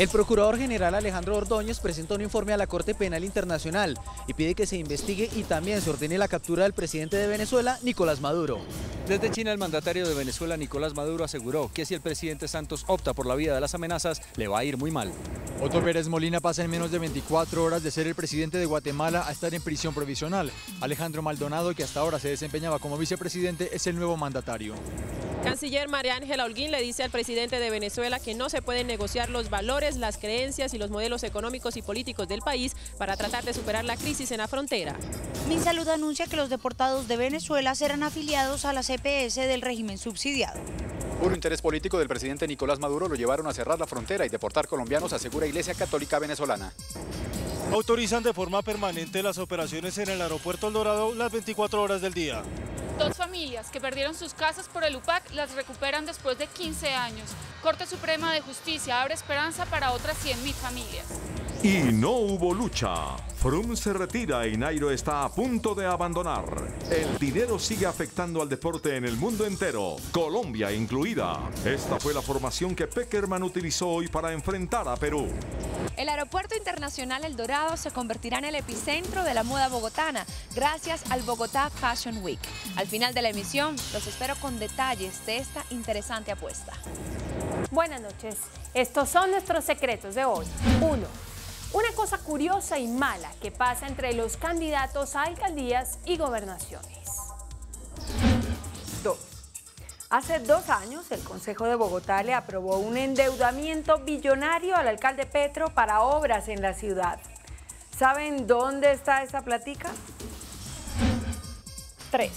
El procurador general Alejandro Ordóñez presentó un informe a la Corte Penal Internacional y pide que se investigue y también se ordene la captura del presidente de Venezuela, Nicolás Maduro. Desde China, el mandatario de Venezuela, Nicolás Maduro, aseguró que si el presidente Santos opta por la vía de las amenazas, le va a ir muy mal. Otto Pérez Molina pasa en menos de 24 horas de ser el presidente de Guatemala a estar en prisión provisional. Alejandro Maldonado, que hasta ahora se desempeñaba como vicepresidente, es el nuevo mandatario. Canciller María Ángela Holguín le dice al presidente de Venezuela que no se pueden negociar los valores, las creencias y los modelos económicos y políticos del país para tratar de superar la crisis en la frontera. Minsalud anuncia que los deportados de Venezuela serán afiliados a la CPS del régimen subsidiado. Puro interés político del presidente Nicolás Maduro lo llevaron a cerrar la frontera y deportar colombianos, asegura Iglesia Católica Venezolana. Autorizan de forma permanente las operaciones en el aeropuerto El Dorado las 24 horas del día. 2 familias que perdieron sus casas por el UPAC las recuperan después de 15 años. Corte Suprema de Justicia abre esperanza para otras 100.000 familias. Y no hubo lucha. Froome se retira y Nairo está a punto de abandonar. El dinero sigue afectando al deporte en el mundo entero, Colombia incluida. Esta fue la formación que Pekerman utilizó hoy para enfrentar a Perú. El Aeropuerto Internacional El Dorado se convertirá en el epicentro de la moda bogotana, gracias al Bogotá Fashion Week. Al final de la emisión, los espero con detalles de esta interesante apuesta. Buenas noches. Estos son nuestros secretos de hoy. 1. Una cosa curiosa y mala que pasa entre los candidatos a alcaldías y gobernaciones. 2. Hace 2 años, el Consejo de Bogotá le aprobó un endeudamiento billonario al alcalde Petro para obras en la ciudad. ¿Saben dónde está esa platica? 3.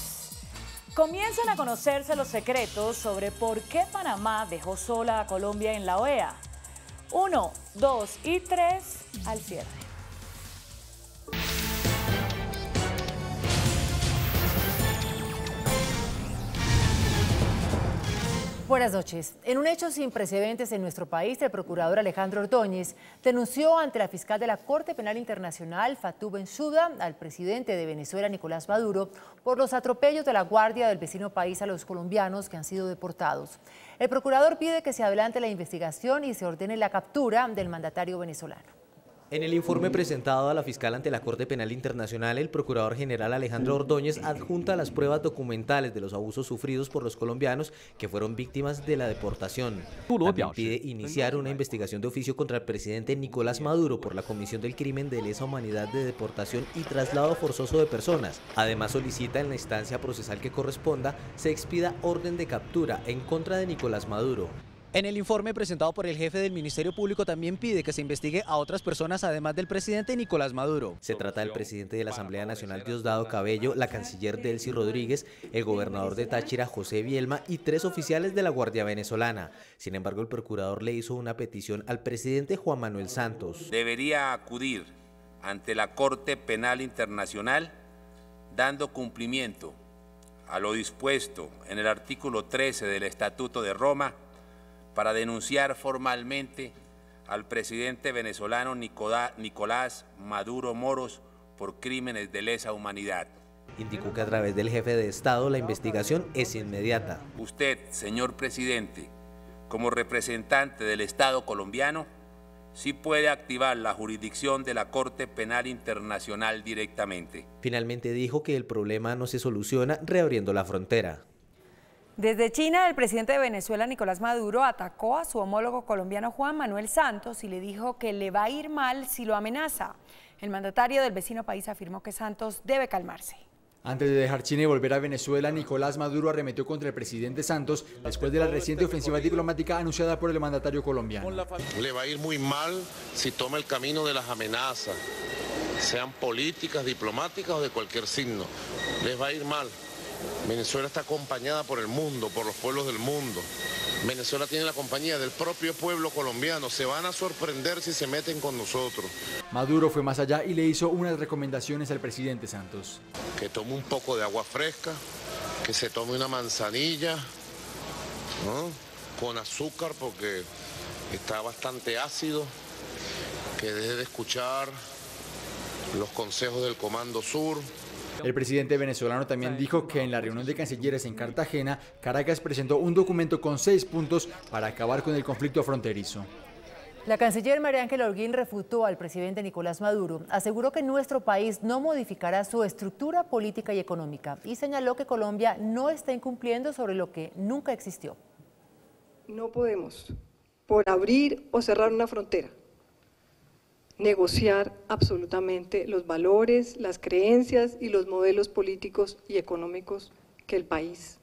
Comienzan a conocerse los secretos sobre por qué Panamá dejó sola a Colombia en la OEA. 1, 2 y 3 al cierre. Buenas noches. En un hecho sin precedentes en nuestro país, el procurador Alejandro Ordóñez denunció ante la fiscal de la Corte Penal Internacional, Fatou Bensouda, al presidente de Venezuela, Nicolás Maduro, por los atropellos de la Guardia del vecino país a los colombianos que han sido deportados. El procurador pide que se adelante la investigación y se ordene la captura del mandatario venezolano. En el informe presentado a la fiscal ante la Corte Penal Internacional, el procurador general Alejandro Ordóñez adjunta las pruebas documentales de los abusos sufridos por los colombianos que fueron víctimas de la deportación. También pide iniciar una investigación de oficio contra el presidente Nicolás Maduro por la comisión del crimen de lesa humanidad de deportación y traslado forzoso de personas. Además, solicita en la instancia procesal que corresponda se expida orden de captura en contra de Nicolás Maduro. En el informe presentado por el jefe del Ministerio Público también pide que se investigue a otras personas además del presidente Nicolás Maduro. Se trata del presidente de la Asamblea Nacional Diosdado Cabello, la canciller Delcy Rodríguez, el gobernador de Táchira José Bielma y 3 oficiales de la Guardia Venezolana. Sin embargo, el procurador le hizo una petición al presidente Juan Manuel Santos. Debería acudir ante la Corte Penal Internacional dando cumplimiento a lo dispuesto en el artículo 13 del Estatuto de Roma para denunciar formalmente al presidente venezolano Nicolás Maduro Moros por crímenes de lesa humanidad. Indicó que a través del jefe de Estado la investigación es inmediata. Usted, señor presidente, como representante del Estado colombiano, sí puede activar la jurisdicción de la Corte Penal Internacional directamente. Finalmente dijo que el problema no se soluciona reabriendo la frontera. Desde China, el presidente de Venezuela, Nicolás Maduro, atacó a su homólogo colombiano Juan Manuel Santos y le dijo que le va a ir mal si lo amenaza. El mandatario del vecino país afirmó que Santos debe calmarse. Antes de dejar China y volver a Venezuela, Nicolás Maduro arremetió contra el presidente Santos después de la reciente ofensiva diplomática anunciada por el mandatario colombiano. Le va a ir muy mal si toma el camino de las amenazas, sean políticas, diplomáticas o de cualquier signo. Les va a ir mal. Venezuela está acompañada por el mundo, por los pueblos del mundo. Venezuela tiene la compañía del propio pueblo colombiano. Se van a sorprender si se meten con nosotros. Maduro fue más allá y le hizo unas recomendaciones al presidente Santos. Que tome un poco de agua fresca, que se tome una manzanilla, ¿no?, con azúcar porque está bastante ácido, que deje de escuchar los consejos del Comando Sur. El presidente venezolano también dijo que en la reunión de cancilleres en Cartagena, Caracas presentó un documento con 6 puntos para acabar con el conflicto fronterizo. La canciller María Ángela Holguín refutó al presidente Nicolás Maduro. Aseguró que nuestro país no modificará su estructura política y económica y señaló que Colombia no está incumpliendo sobre lo que nunca existió. No podemos, por abrir o cerrar una frontera, negociar absolutamente los valores, las creencias y los modelos políticos y económicos que el país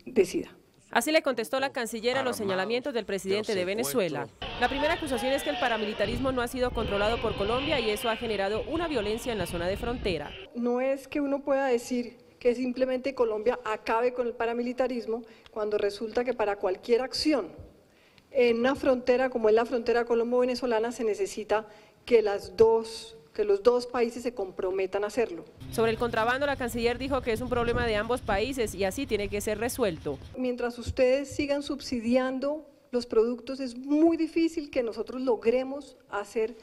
decida. Así le contestó la canciller a los señalamientos del presidente de Venezuela. La primera acusación es que el paramilitarismo no ha sido controlado por Colombia y eso ha generado una violencia en la zona de frontera. No es que uno pueda decir que simplemente Colombia acabe con el paramilitarismo cuando resulta que para cualquier acción en una frontera como es la frontera colombo-venezolana se necesita que los dos países se comprometan a hacerlo. Sobre el contrabando, la canciller dijo que es un problema de ambos países y así tiene que ser resuelto. Mientras ustedes sigan subsidiando los productos, es muy difícil que nosotros logremos hacer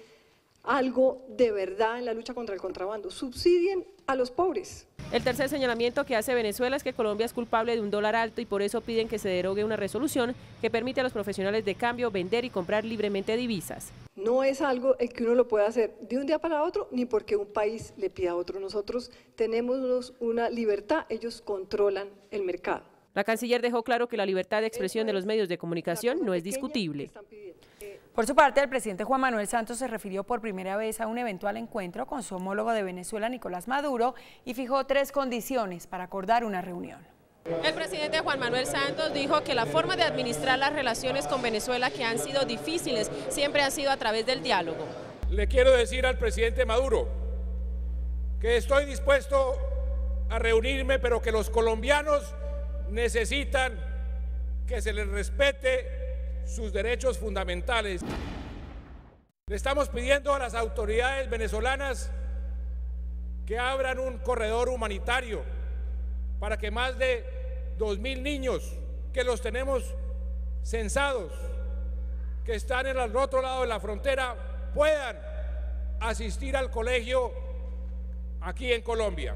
algo de verdad en la lucha contra el contrabando. Subsidien a los pobres. El tercer señalamiento que hace Venezuela es que Colombia es culpable de un dólar alto y por eso piden que se derogue una resolución que permite a los profesionales de cambio vender y comprar libremente divisas. No es algo que uno lo pueda hacer de un día para otro, ni porque un país le pida a otro. Nosotros tenemos una libertad, ellos controlan el mercado. La canciller dejó claro que la libertad de expresión de los medios de comunicación no es discutible. Por su parte, el presidente Juan Manuel Santos se refirió por primera vez a un eventual encuentro con su homólogo de Venezuela, Nicolás Maduro, y fijó 3 condiciones para acordar una reunión. El presidente Juan Manuel Santos dijo que la forma de administrar las relaciones con Venezuela, que han sido difíciles, siempre ha sido a través del diálogo. Le quiero decir al presidente Maduro que estoy dispuesto a reunirme, pero que los colombianos necesitan que se les respete sus derechos fundamentales. Le estamos pidiendo a las autoridades venezolanas que abran un corredor humanitario para que más de 2.000 niños que los tenemos censados, que están en el otro lado de la frontera, puedan asistir al colegio aquí en Colombia.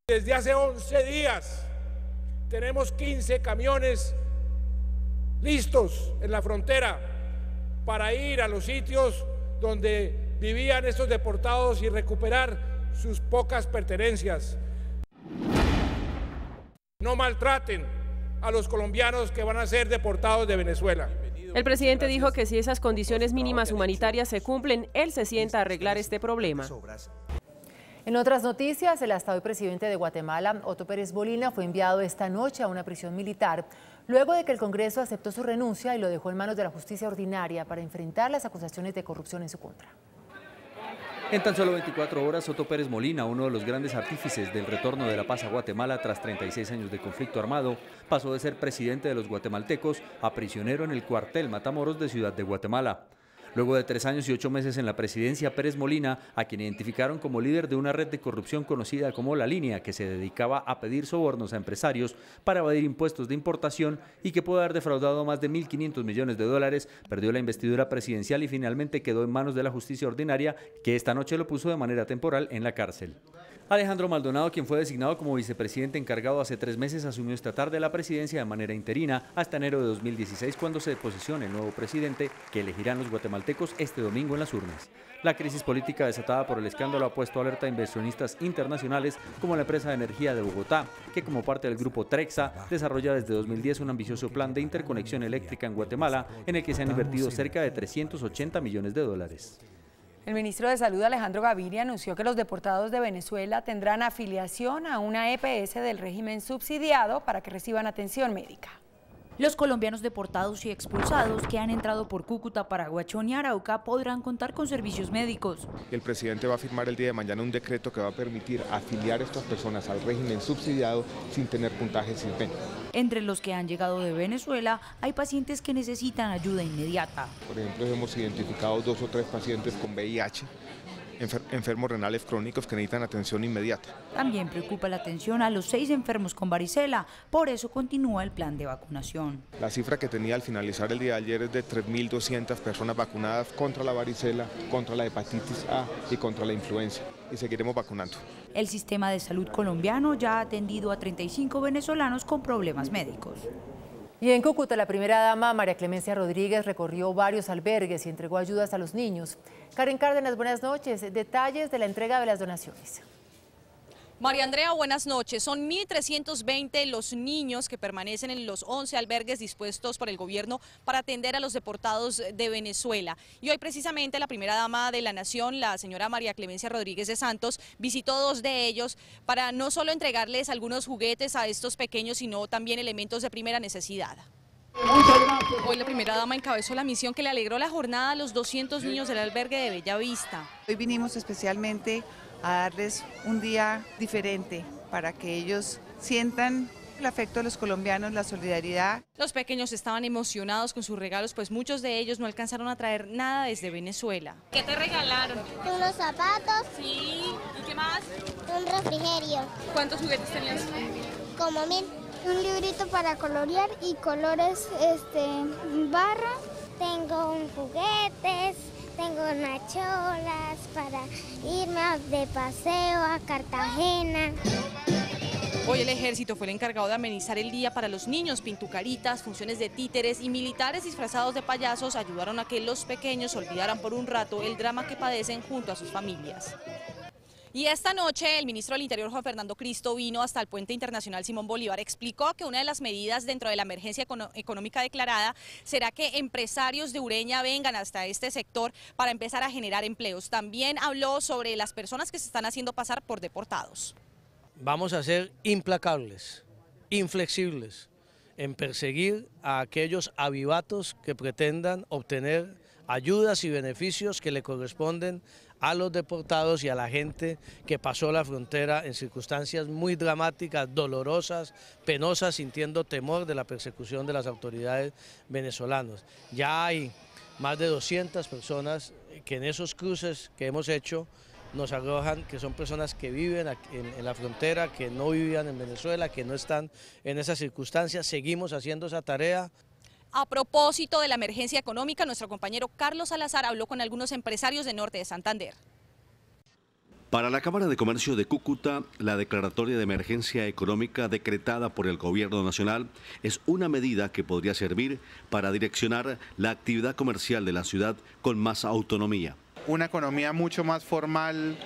Desde hace 11 días tenemos 15 camiones listos en la frontera para ir a los sitios donde vivían estos deportados y recuperar sus pocas pertenencias. No maltraten a los colombianos que van a ser deportados de Venezuela. El presidente dijo que si esas condiciones mínimas humanitarias se cumplen, él se sienta a arreglar este problema. En otras noticias, el hasta hoy presidente de Guatemala, Otto Pérez Molina, fue enviado esta noche a una prisión militar luego de que el Congreso aceptó su renuncia y lo dejó en manos de la justicia ordinaria para enfrentar las acusaciones de corrupción en su contra. En tan solo 24 horas, Otto Pérez Molina, uno de los grandes artífices del retorno de la paz a Guatemala tras 36 años de conflicto armado, pasó de ser presidente de los guatemaltecos a prisionero en el cuartel Matamoros de Ciudad de Guatemala. Luego de 3 años y 8 meses en la presidencia, Pérez Molina, a quien identificaron como líder de una red de corrupción conocida como La Línea, que se dedicaba a pedir sobornos a empresarios para evadir impuestos de importación y que pudo haber defraudado más de 1.500 millones de dólares, perdió la investidura presidencial y finalmente quedó en manos de la justicia ordinaria, que esta noche lo puso de manera temporal en la cárcel. Alejandro Maldonado, quien fue designado como vicepresidente encargado hace 3 meses, asumió esta tarde la presidencia de manera interina hasta enero de 2016, cuando se posesione el nuevo presidente que elegirán los guatemaltecos este domingo en las urnas. La crisis política desatada por el escándalo ha puesto alerta a inversionistas internacionales como la empresa de energía de Bogotá, que como parte del grupo Trexa desarrolla desde 2010 un ambicioso plan de interconexión eléctrica en Guatemala en el que se han invertido cerca de 380 millones de dólares. El ministro de Salud, Alejandro Gaviria, anunció que los deportados de Venezuela tendrán afiliación a una EPS del régimen subsidiado para que reciban atención médica. Los colombianos deportados y expulsados que han entrado por Cúcuta, Paraguachón y Arauca podrán contar con servicios médicos. El presidente va a firmar el día de mañana un decreto que va a permitir afiliar a estas personas al régimen subsidiado sin tener puntaje CISBEN. Entre los que han llegado de Venezuela hay pacientes que necesitan ayuda inmediata. Por ejemplo, hemos identificado 2 o 3 pacientes con VIH, enfermos renales crónicos que necesitan atención inmediata. También preocupa la atención a los 6 enfermos con varicela, por eso continúa el plan de vacunación. La cifra que tenía al finalizar el día de ayer es de 3.200 personas vacunadas contra la varicela, contra la hepatitis A y contra la influenza, y seguiremos vacunando. El sistema de salud colombiano ya ha atendido a 35 venezolanos con problemas médicos. Y en Cúcuta, la primera dama, María Clemencia Rodríguez, recorrió varios albergues y entregó ayudas a los niños. Karen Cárdenas, buenas noches. Detalles de la entrega de las donaciones. María Andrea, buenas noches. Son 1.320 los niños que permanecen en los 11 albergues dispuestos por el gobierno para atender a los deportados de Venezuela. Y hoy precisamente la primera dama de la nación, la señora María Clemencia Rodríguez de Santos, visitó 2 de ellos para no solo entregarles algunos juguetes a estos pequeños, sino también elementos de primera necesidad. Hoy la primera dama encabezó la misión que le alegró la jornada a los 200 niños del albergue de Bellavista. Hoy vinimos especialmente a darles un día diferente para que ellos sientan el afecto de los colombianos, la solidaridad. Los pequeños estaban emocionados con sus regalos, pues muchos de ellos no alcanzaron a traer nada desde Venezuela. ¿Qué te regalaron? Unos zapatos. Sí. ¿Y qué más? Un refrigerio. ¿Cuántos juguetes tenías? Como 1000. Un librito para colorear y colores barra. Tengo juguetes. Tengo nacholas para irme de paseo a Cartagena. Hoy el ejército fue el encargado de amenizar el día para los niños. Pintucaritas, funciones de títeres y militares disfrazados de payasos ayudaron a que los pequeños olvidaran por un rato el drama que padecen junto a sus familias. Y esta noche el ministro del Interior, Juan Fernando Cristo, vino hasta el Puente Internacional Simón Bolívar. Explicó que una de las medidas dentro de la emergencia económica declarada será que empresarios de Ureña vengan hasta este sector para empezar a generar empleos. También habló sobre las personas que se están haciendo pasar por deportados. Vamos a ser implacables, inflexibles en perseguir a aquellos avivatos que pretendan obtener ayudas y beneficios que le corresponden a los deportados y a la gente que pasó la frontera en circunstancias muy dramáticas, dolorosas, penosas, sintiendo temor de la persecución de las autoridades venezolanas. Ya hay más de 200 personas que en esos cruces que hemos hecho nos arrojan que son personas que viven en la frontera, que no vivían en Venezuela, que no están en esas circunstancias. Seguimos haciendo esa tarea. A propósito de la emergencia económica, nuestro compañero Carlos Salazar habló con algunos empresarios de Norte de Santander. Para la Cámara de Comercio de Cúcuta, la declaratoria de emergencia económica decretada por el Gobierno Nacional es una medida que podría servir para direccionar la actividad comercial de la ciudad con más autonomía. Una economía mucho más formal,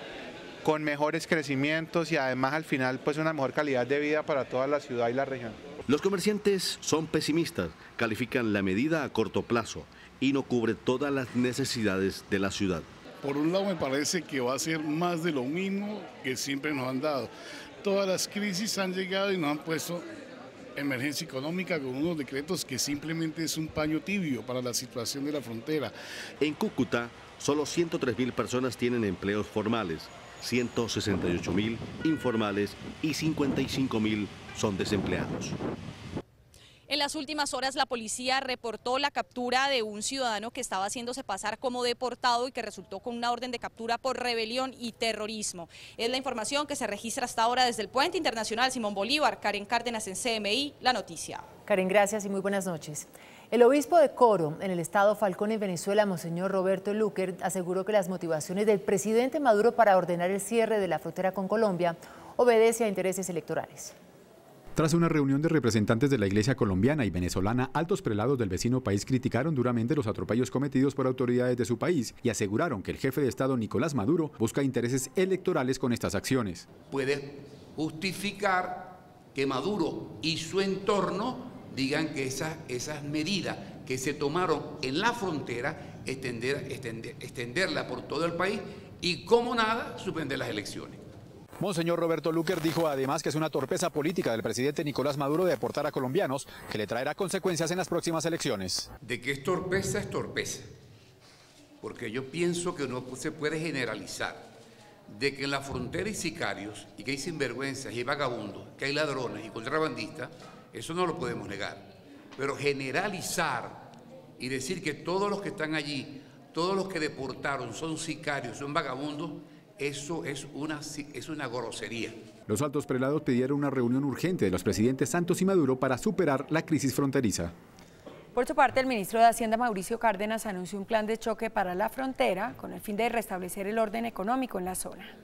con mejores crecimientos y además al final pues una mejor calidad de vida para toda la ciudad y la región. Los comerciantes son pesimistas, califican la medida a corto plazo y no cubre todas las necesidades de la ciudad. Por un lado me parece que va a ser más de lo mismo que siempre nos han dado. Todas las crisis han llegado y nos han puesto emergencia económica con unos decretos que simplemente es un paño tibio para la situación de la frontera. En Cúcuta, solo 103.000 personas tienen empleos formales, 168.000 informales y 55.000 son desempleados. En las últimas horas la policía reportó la captura de un ciudadano que estaba haciéndose pasar como deportado y que resultó con una orden de captura por rebelión y terrorismo. Es la información que se registra hasta ahora desde el Puente Internacional Simón Bolívar. Karen Cárdenas en CMI, La Noticia. Karen, gracias y muy buenas noches. El obispo de Coro, en el estado Falcón, en Venezuela, Monseñor Roberto Luker, aseguró que las motivaciones del presidente Maduro para ordenar el cierre de la frontera con Colombia obedece a intereses electorales. Tras una reunión de representantes de la Iglesia colombiana y venezolana, altos prelados del vecino país criticaron duramente los atropellos cometidos por autoridades de su país y aseguraron que el jefe de Estado Nicolás Maduro busca intereses electorales con estas acciones. Puede justificar que Maduro y su entorno digan que esas medidas que se tomaron en la frontera, extenderla por todo el país y, como nada, suspender las elecciones. Monseñor Roberto Luker dijo además que es una torpeza política del presidente Nicolás Maduro de deportar a colombianos que le traerá consecuencias en las próximas elecciones. De que es torpeza, porque yo pienso que no se puede generalizar de que en la frontera hay sicarios y que hay sinvergüenzas y hay vagabundos, que hay ladrones y contrabandistas, eso no lo podemos negar. Pero generalizar y decir que todos los que están allí, todos los que deportaron son sicarios, son vagabundos, eso es una grosería. Los altos prelados pidieron una reunión urgente de los presidentes Santos y Maduro para superar la crisis fronteriza. Por su parte, el ministro de Hacienda, Mauricio Cárdenas, anunció un plan de choque para la frontera con el fin de restablecer el orden económico en la zona.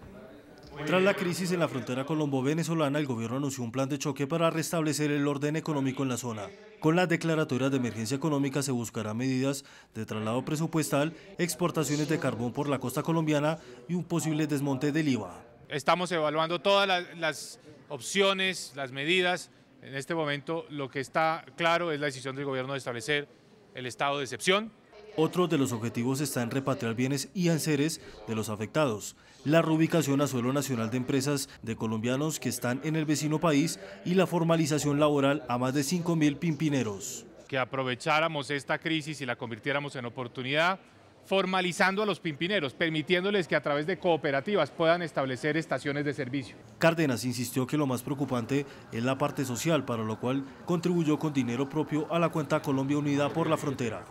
Tras la crisis en la frontera colombo-venezolana, el gobierno anunció un plan de choque para restablecer el orden económico en la zona. Con las declaratorias de emergencia económica se buscarán medidas de traslado presupuestal, exportaciones de carbón por la costa colombiana y un posible desmonte del IVA. Estamos evaluando todas las opciones, las medidas. En este momento lo que está claro es la decisión del gobierno de establecer el estado de excepción. Otro de los objetivos está en repatriar bienes y enseres de los afectados, la reubicación a suelo nacional de empresas de colombianos que están en el vecino país y la formalización laboral a más de 5.000 pimpineros. Que aprovecháramos esta crisis y la convirtiéramos en oportunidad, formalizando a los pimpineros, permitiéndoles que a través de cooperativas puedan establecer estaciones de servicio. Cárdenas insistió que lo más preocupante es la parte social, para lo cual contribuyó con dinero propio a la cuenta Colombia Unida por la Frontera.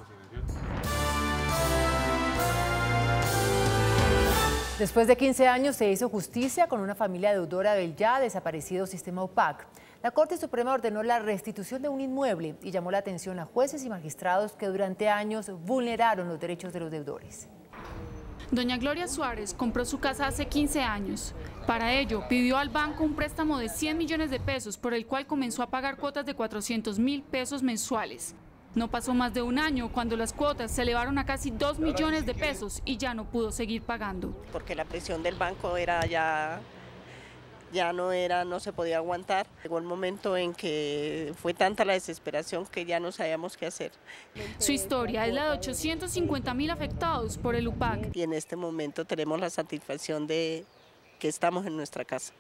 Después de 15 años se hizo justicia con una familia deudora del ya desaparecido sistema UPAC. La Corte Suprema ordenó la restitución de un inmueble y llamó la atención a jueces y magistrados que durante años vulneraron los derechos de los deudores. Doña Gloria Suárez compró su casa hace 15 años. Para ello, pidió al banco un préstamo de 100 millones de pesos, por el cual comenzó a pagar cuotas de 400.000 pesos mensuales. No pasó más de un año cuando las cuotas se elevaron a casi 2 millones de pesos y ya no pudo seguir pagando. Porque la presión del banco era no se podía aguantar. Llegó el momento en que fue tanta la desesperación que ya no sabíamos qué hacer. Su historia es la de 850.000 afectados por el UPAC. Y en este momento tenemos la satisfacción de que estamos en nuestra casa.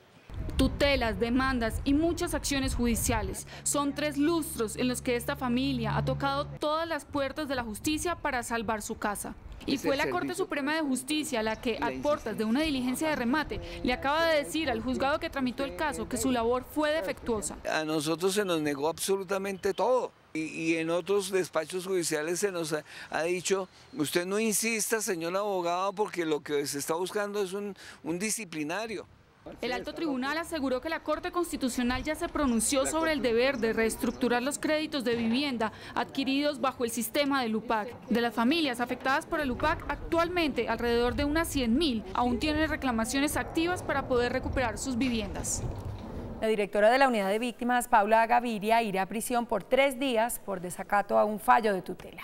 Tutelas, demandas y muchas acciones judiciales. Son 3 lustros en los que esta familia ha tocado todas las puertas de la justicia para salvar su casa. Y fue la Corte Suprema de Justicia la que, a puertas de una diligencia de remate, le acaba de decir al juzgado que tramitó el caso que su labor fue defectuosa. A nosotros se nos negó absolutamente todo. Y en otros despachos judiciales se nos ha dicho, usted no insista, señor abogado, porque lo que se está buscando es un disciplinario. El alto tribunal aseguró que la Corte Constitucional ya se pronunció sobre el deber de reestructurar los créditos de vivienda adquiridos bajo el sistema del UPAC. De las familias afectadas por el UPAC, actualmente alrededor de unas 100.000 aún tienen reclamaciones activas para poder recuperar sus viviendas. La directora de la Unidad de Víctimas, Paula Gaviria, irá a prisión por 3 días por desacato a un fallo de tutela.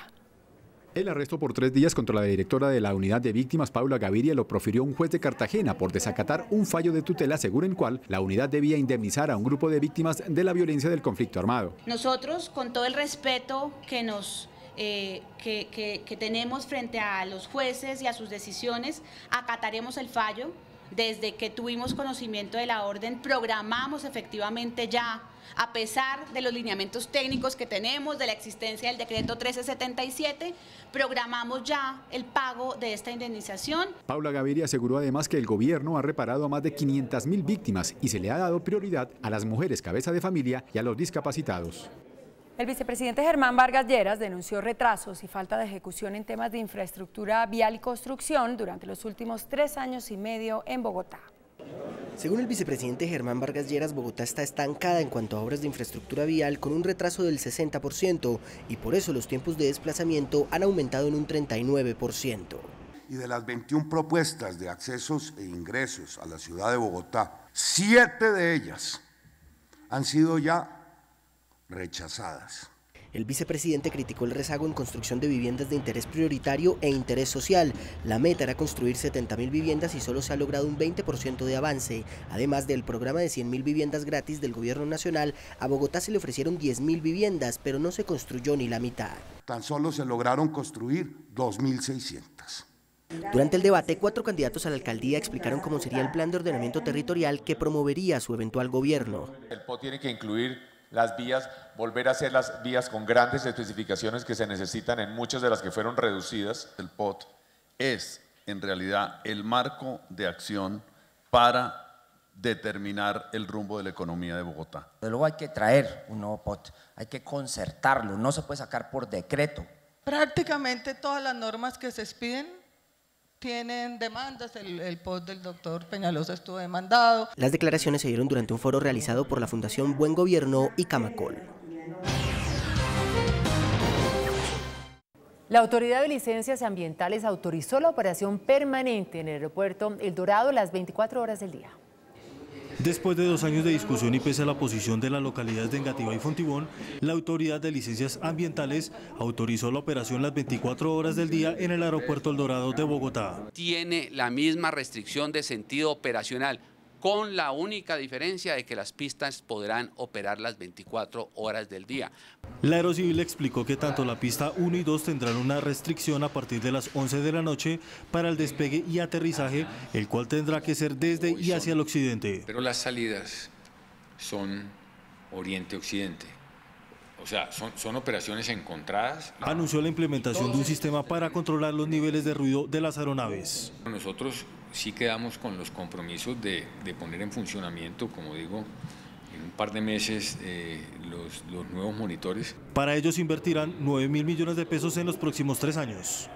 El arresto por 3 días contra la directora de la Unidad de Víctimas, Paula Gaviria, lo profirió un juez de Cartagena por desacatar un fallo de tutela según el cual la unidad debía indemnizar a un grupo de víctimas de la violencia del conflicto armado. Nosotros, con todo el respeto que tenemos frente a los jueces y a sus decisiones, acataremos el fallo. Desde que tuvimos conocimiento de la orden, programamos efectivamente ya, a pesar de los lineamientos técnicos que tenemos, de la existencia del decreto 1377, programamos ya el pago de esta indemnización. Paula Gaviria aseguró además que el gobierno ha reparado a más de 500.000 víctimas y se le ha dado prioridad a las mujeres cabeza de familia y a los discapacitados. El vicepresidente Germán Vargas Lleras denunció retrasos y falta de ejecución en temas de infraestructura vial y construcción durante los últimos 3 años y medio en Bogotá. Según el vicepresidente Germán Vargas Lleras, Bogotá está estancada en cuanto a obras de infraestructura vial con un retraso del 60% y por eso los tiempos de desplazamiento han aumentado en un 39%. Y de las 21 propuestas de accesos e ingresos a la ciudad de Bogotá, 7 de ellas han sido ya rechazadas. El vicepresidente criticó el rezago en construcción de viviendas de interés prioritario e interés social. La meta era construir 70.000 viviendas y solo se ha logrado un 20% de avance. Además del programa de 100.000 viviendas gratis del gobierno nacional, a Bogotá se le ofrecieron 10.000 viviendas, pero no se construyó ni la mitad. Tan solo se lograron construir 2.600. Durante el debate, 4 candidatos a la alcaldía explicaron cómo sería el plan de ordenamiento territorial que promovería su eventual gobierno. El POT tiene que incluir las vías, volver a hacer las vías con grandes especificaciones que se necesitan en muchas de las que fueron reducidas. El POT es en realidad el marco de acción para determinar el rumbo de la economía de Bogotá. Luego hay que traer un nuevo POT, hay que concertarlo, no se puede sacar por decreto. Prácticamente todas las normas que se expiden tienen demandas, el POT del doctor Peñalosa estuvo demandado. Las declaraciones se dieron durante un foro realizado por la Fundación Buen Gobierno y Camacol. La Autoridad de Licencias Ambientales autorizó la operación permanente en el aeropuerto El Dorado las 24 horas del día. Después de 2 años de discusión y pese a la posición de las localidades de Engativá y Fontibón, la Autoridad de Licencias Ambientales autorizó la operación las 24 horas del día en el aeropuerto El Dorado de Bogotá. Tiene la misma restricción de sentido operacional, con la única diferencia de que las pistas podrán operar las 24 horas del día. La Aerocivil explicó que tanto la pista 1 y 2 tendrán una restricción a partir de las 11 de la noche para el despegue y aterrizaje, el cual tendrá que ser desde y hacia el occidente. Pero las salidas son oriente-occidente. O sea, son operaciones encontradas. Anunció la implementación de un sistema para controlar los niveles de ruido de las aeronaves. Nosotros sí quedamos con los compromisos de poner en funcionamiento, como digo, en un par de meses los nuevos monitores. Para ellos invertirán 9.000 millones de pesos en los próximos 3 años.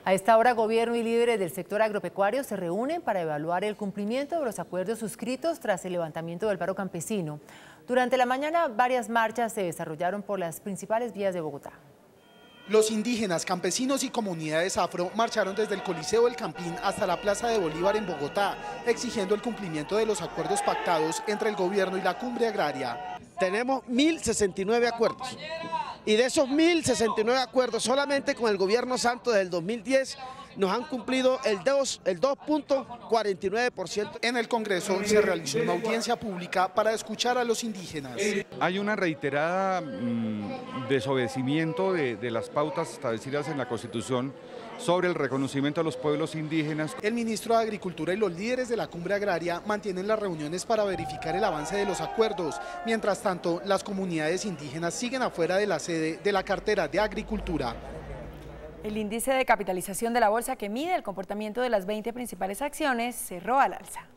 A esta hora, gobierno y líderes del sector agropecuario se reúnen para evaluar el cumplimiento de los acuerdos suscritos tras el levantamiento del paro campesino. Durante la mañana, varias marchas se desarrollaron por las principales vías de Bogotá. Los indígenas, campesinos y comunidades afro marcharon desde el Coliseo del Campín hasta la Plaza de Bolívar en Bogotá, exigiendo el cumplimiento de los acuerdos pactados entre el gobierno y la cumbre agraria. Tenemos 1.069 acuerdos y de esos 1.069 acuerdos solamente con el gobierno Santos del 2010 nos han cumplido el 2.49%. En el Congreso se realizó una audiencia pública para escuchar a los indígenas. Hay una reiterada desobedecimiento de las pautas establecidas en la Constitución sobre el reconocimiento a los pueblos indígenas. El ministro de Agricultura y los líderes de la cumbre agraria mantienen las reuniones para verificar el avance de los acuerdos. Mientras tanto, las comunidades indígenas siguen afuera de la sede de la cartera de Agricultura. El índice de capitalización de la bolsa, que mide el comportamiento de las 20 principales acciones, cerró al alza.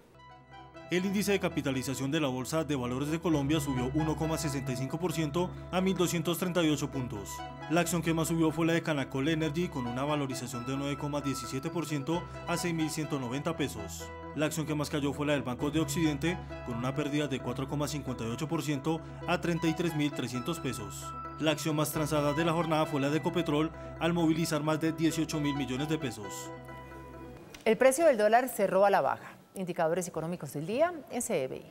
El índice de capitalización de la Bolsa de Valores de Colombia subió 1,65% a 1.238 puntos. La acción que más subió fue la de Canacol Energy, con una valorización de 9,17% a 6.190 pesos. La acción que más cayó fue la del Banco de Occidente, con una pérdida de 4,58% a 33.300 pesos. La acción más transada de la jornada fue la de Ecopetrol, al movilizar más de 18.000 millones de pesos. El precio del dólar cerró a la baja. Indicadores económicos del día en CBI.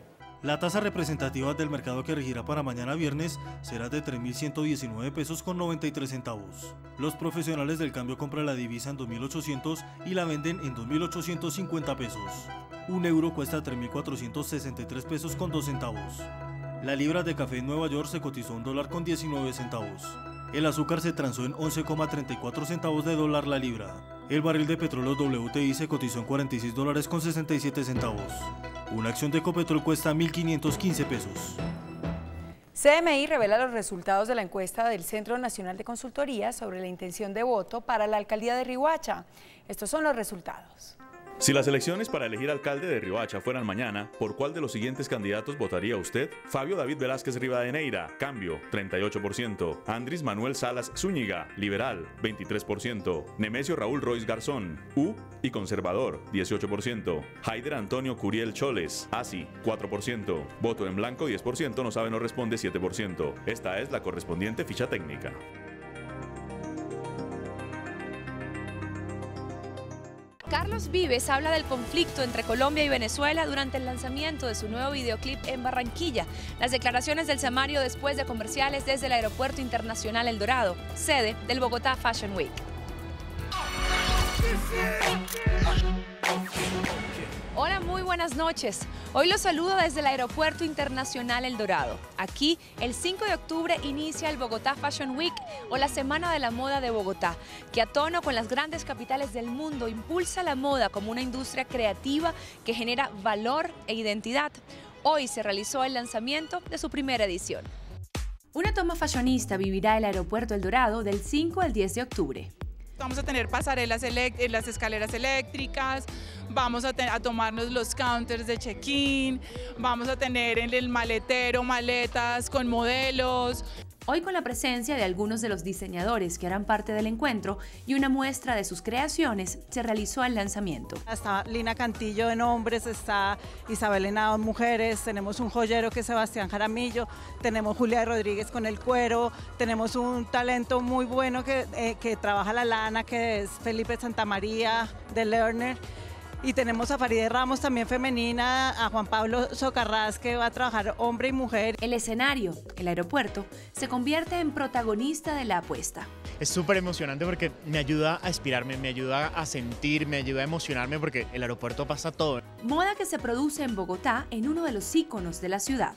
La tasa representativa del mercado que regirá para mañana viernes será de 3.119 pesos con 93 centavos. Los profesionales del cambio compran la divisa en 2.800 y la venden en 2.850 pesos. Un euro cuesta 3.463 pesos con 2 centavos. La libra de café en Nueva York se cotizó $1 con 19 centavos. El azúcar se transó en 11,34 centavos de dólar la libra. El barril de petróleo WTI se cotizó en $46 con 67 centavos. Una acción de Ecopetrol cuesta 1.515 pesos. CMI revela los resultados de la encuesta del Centro Nacional de Consultoría sobre la intención de voto para la alcaldía de Riohacha. Estos son los resultados. Si las elecciones para elegir alcalde de Riohacha fueran mañana, ¿por cuál de los siguientes candidatos votaría usted? Fabio David Velázquez Rivadeneira, Cambio, 38%. Andrés Manuel Salas Zúñiga, Liberal, 23%. Nemesio Raúl Royce Garzón, U y Conservador, 18%. Haider Antonio Curiel Choles, ASI, 4%. Voto en blanco, 10%, no sabe, no responde, 7%. Esta es la correspondiente ficha técnica. Carlos Vives habla del conflicto entre Colombia y Venezuela durante el lanzamiento de su nuevo videoclip en Barranquilla. Las declaraciones del Samario después de comerciales desde el Aeropuerto Internacional El Dorado, sede del Bogotá Fashion Week. Hola, muy buenas noches. Hoy los saludo desde el Aeropuerto Internacional El Dorado. Aquí, el 5 de octubre inicia el Bogotá Fashion Week, o la Semana de la Moda de Bogotá, que a tono con las grandes capitales del mundo impulsa la moda como una industria creativa que genera valor e identidad. Hoy se realizó el lanzamiento de su primera edición. Una toma fashionista vivirá el Aeropuerto El Dorado del 5 al 10 de octubre. Vamos a tener pasarelas, las escaleras eléctricas, vamos a tomarnos los counters de check-in, vamos a tener en el maletero maletas con modelos. Hoy con la presencia de algunos de los diseñadores que harán parte del encuentro y una muestra de sus creaciones, se realizó el lanzamiento. Está Lina Cantillo en hombres, está Isabel Henao en mujeres, tenemos un joyero que es Sebastián Jaramillo, tenemos Julia Rodríguez con el cuero, tenemos un talento muy bueno que trabaja la lana, que es Felipe Santamaría de Lerner. y tenemos a Farideh Ramos también femenina, a Juan Pablo Socarrás que va a trabajar hombre y mujer. El escenario, el aeropuerto, se convierte en protagonista de la apuesta. Es súper emocionante porque me ayuda a inspirarme, me ayuda a sentir, me ayuda a emocionarme porque el aeropuerto pasa todo. Moda que se produce en Bogotá, en uno de los íconos de la ciudad.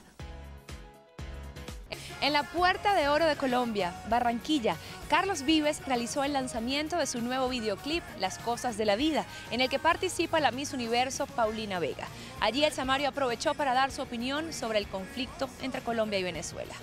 En la Puerta de Oro de Colombia, Barranquilla, Carlos Vives realizó el lanzamiento de su nuevo videoclip, Las Cosas de la Vida, en el que participa la Miss Universo Paulina Vega. Allí el Samario aprovechó para dar su opinión sobre el conflicto entre Colombia y Venezuela.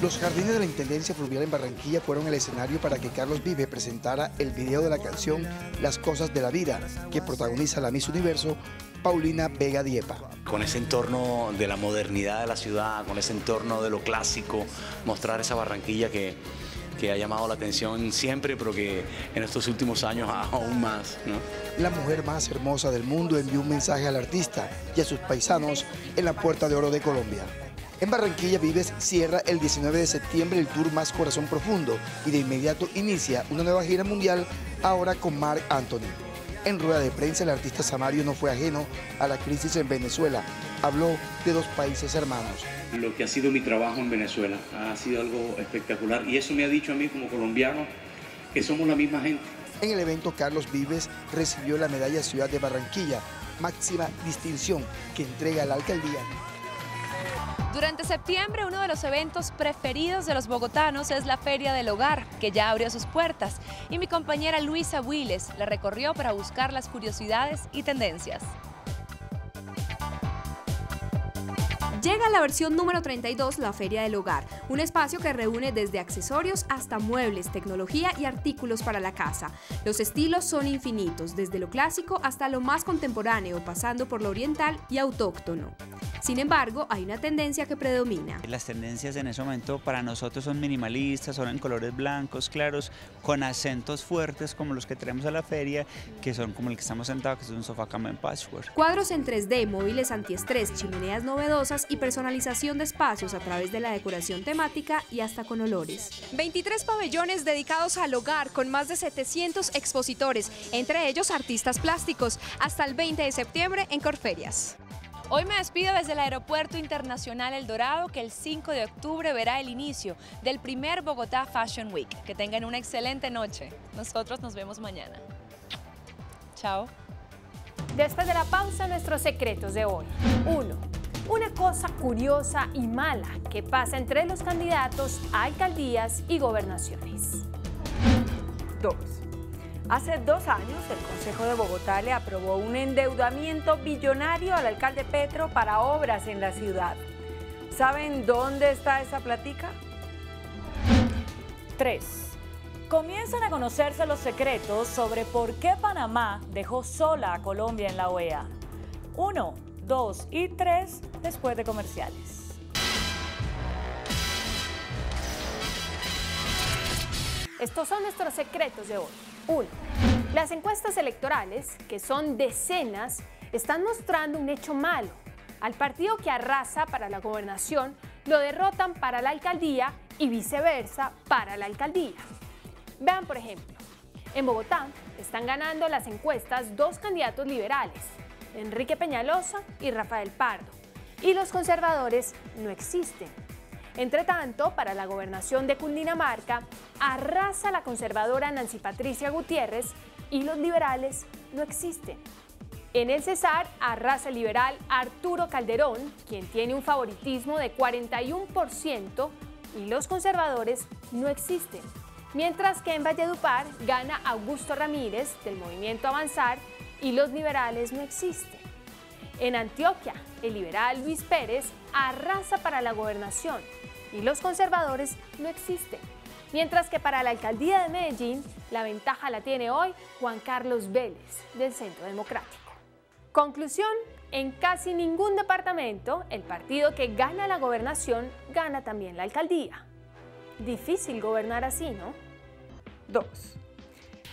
Los jardines de la Intendencia Fluvial en Barranquilla fueron el escenario para que Carlos Vives presentara el video de la canción Las Cosas de la Vida, que protagoniza la Miss Universo Paulina Vega Diepa. Con ese entorno de la modernidad de la ciudad, con ese entorno de lo clásico, mostrar esa Barranquilla que ha llamado la atención siempre, pero que en estos últimos años aún más, ¿no? La mujer más hermosa del mundo envió un mensaje al artista y a sus paisanos en la Puerta de Oro de Colombia. En Barranquilla, Vives cierra el 19 de septiembre el tour Más Corazón Profundo y de inmediato inicia una nueva gira mundial, ahora con Marc Anthony. En rueda de prensa, el artista Samario no fue ajeno a la crisis en Venezuela. Habló de dos países hermanos. Lo que ha sido mi trabajo en Venezuela ha sido algo espectacular y eso me ha dicho a mí como colombiano que somos la misma gente. En el evento, Carlos Vives recibió la medalla Ciudad de Barranquilla, máxima distinción que entrega la alcaldía. Durante septiembre, uno de los eventos preferidos de los bogotanos es la Feria del Hogar, que ya abrió sus puertas, y mi compañera Luisa Wiles la recorrió para buscar las curiosidades y tendencias. Llega la versión número 32, la Feria del Hogar, un espacio que reúne desde accesorios hasta muebles, tecnología y artículos para la casa. Los estilos son infinitos, desde lo clásico hasta lo más contemporáneo, pasando por lo oriental y autóctono. Sin embargo, hay una tendencia que predomina. Las tendencias en ese momento para nosotros son minimalistas, son en colores blancos, claros, con acentos fuertes como los que tenemos a la feria, que son como el que estamos sentados, que es un sofá cama en patchwork. Cuadros en 3D, móviles antiestrés, chimeneas novedosas y personalización de espacios a través de la decoración temática y hasta con olores. 23 pabellones dedicados al hogar con más de 700 expositores, entre ellos artistas plásticos, hasta el 20 de septiembre en Corferias. Hoy me despido desde el Aeropuerto Internacional El Dorado, que el 5 de octubre verá el inicio del primer Bogotá Fashion Week. Que tengan una excelente noche. Nosotros nos vemos mañana. Chao. Después de la pausa, nuestros secretos de hoy. 1. Una cosa curiosa y mala que pasa entre los candidatos a alcaldías y gobernaciones. 2. Hace 2 años, el Consejo de Bogotá le aprobó un endeudamiento billonario al alcalde Petro para obras en la ciudad. ¿Saben dónde está esa platica? 3. Comienzan a conocerse los secretos sobre por qué Panamá dejó sola a Colombia en la OEA. 1, 2 y 3 después de comerciales. Estos son nuestros secretos de hoy. 1. Las encuestas electorales, que son decenas, están mostrando un hecho malo. Al partido que arrasa para la gobernación, lo derrotan para la alcaldía y viceversa para la alcaldía. Vean, por ejemplo, en Bogotá están ganando las encuestas 2 candidatos liberales, Enrique Peñalosa y Rafael Pardo, y los conservadores no existen. Entre tanto, para la gobernación de Cundinamarca, arrasa la conservadora Nancy Patricia Gutiérrez y los liberales no existen. En el Cesar arrasa el liberal Arturo Calderón, quien tiene un favoritismo de 41%, y los conservadores no existen. Mientras que en Valledupar gana Augusto Ramírez, del Movimiento Avanzar, y los liberales no existen. En Antioquia, el liberal Luis Pérez arrasa para la gobernación y los conservadores no existen. Mientras que para la alcaldía de Medellín, la ventaja la tiene hoy Juan Carlos Vélez, del Centro Democrático. Conclusión, en casi ningún departamento, el partido que gana la gobernación gana también la alcaldía. Difícil gobernar así, ¿no? 2.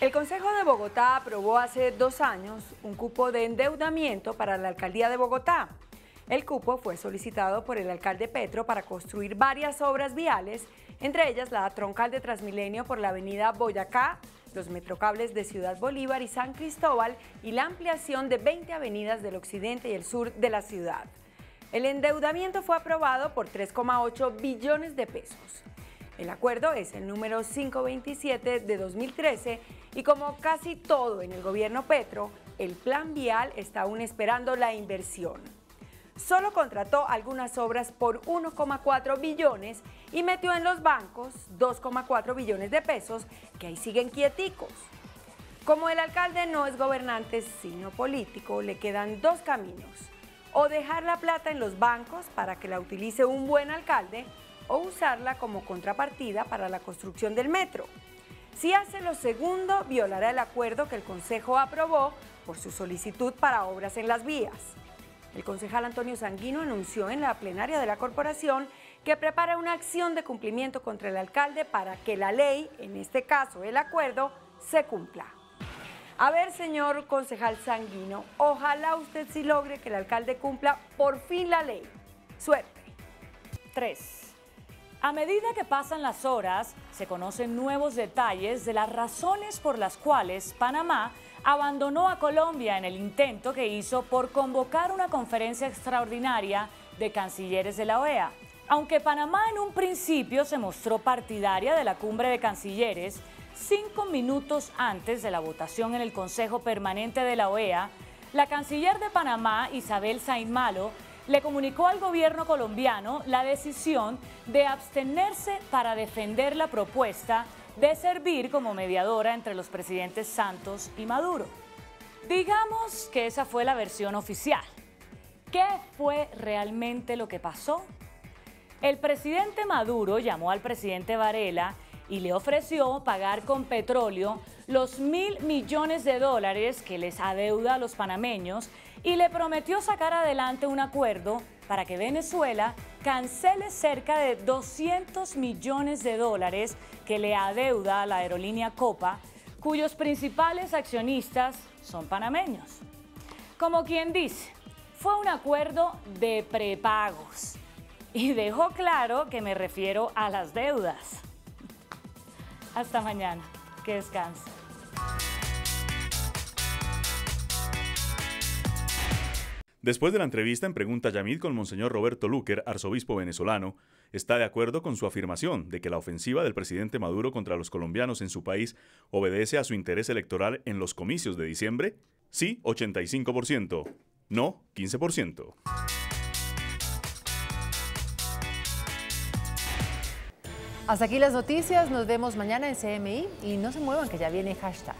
El Consejo de Bogotá aprobó hace 2 años un cupo de endeudamiento para la alcaldía de Bogotá. El cupo fue solicitado por el alcalde Petro para construir varias obras viales entre ellas la troncal de Transmilenio por la avenida Boyacá, los metrocables de Ciudad Bolívar y San Cristóbal y la ampliación de 20 avenidas del occidente y el sur de la ciudad. El endeudamiento fue aprobado por 3,8 billones de pesos. El acuerdo es el número 527 de 2013 y como casi todo en el gobierno Petro, el plan vial está aún esperando la inversión. Solo contrató algunas obras por 1,4 billones y metió en los bancos 2,4 billones de pesos que ahí siguen quieticos. Como el alcalde no es gobernante sino político, le quedan dos caminos: o dejar la plata en los bancos para que la utilice un buen alcalde o usarla como contrapartida para la construcción del metro. Si hace lo segundo, violará el acuerdo que el Consejo aprobó por su solicitud para obras en las vías. El concejal Antonio Sanguino anunció en la plenaria de la corporación que prepara una acción de cumplimiento contra el alcalde para que la ley, en este caso el acuerdo, se cumpla. A ver, señor concejal Sanguino, ojalá usted sí logre que el alcalde cumpla por fin la ley. Suerte. 3. A medida que pasan las horas, se conocen nuevos detalles de las razones por las cuales Panamá abandonó a Colombia en el intento que hizo por convocar una conferencia extraordinaria de cancilleres de la OEA. Aunque Panamá en un principio se mostró partidaria de la cumbre de cancilleres, 5 minutos antes de la votación en el Consejo Permanente de la OEA, la canciller de Panamá, Isabel Sainmalo, le comunicó al gobierno colombiano la decisión de abstenerse para defender la propuesta de servir como mediadora entre los presidentes Santos y Maduro. Digamos que esa fue la versión oficial. ¿Qué fue realmente lo que pasó? El presidente Maduro llamó al presidente Varela y le ofreció pagar con petróleo los $1.000 millones que les adeuda a los panameños y le prometió sacar adelante un acuerdo para que Venezuela cancele cerca de $200 millones que le adeuda a la aerolínea Copa, cuyos principales accionistas son panameños. Como quien dice, fue un acuerdo de prepagos y dejó claro que me refiero a las deudas. Hasta mañana. Que descansen. Después de la entrevista en Pregunta Yamid con Monseñor Roberto Luker, arzobispo venezolano, está de acuerdo con su afirmación de que la ofensiva del presidente Maduro contra los colombianos en su país obedece a su interés electoral en los comicios de diciembre. Sí, 85%. No, 15%. Hasta aquí las noticias, nos vemos mañana en CMI y no se muevan que ya viene hashtag.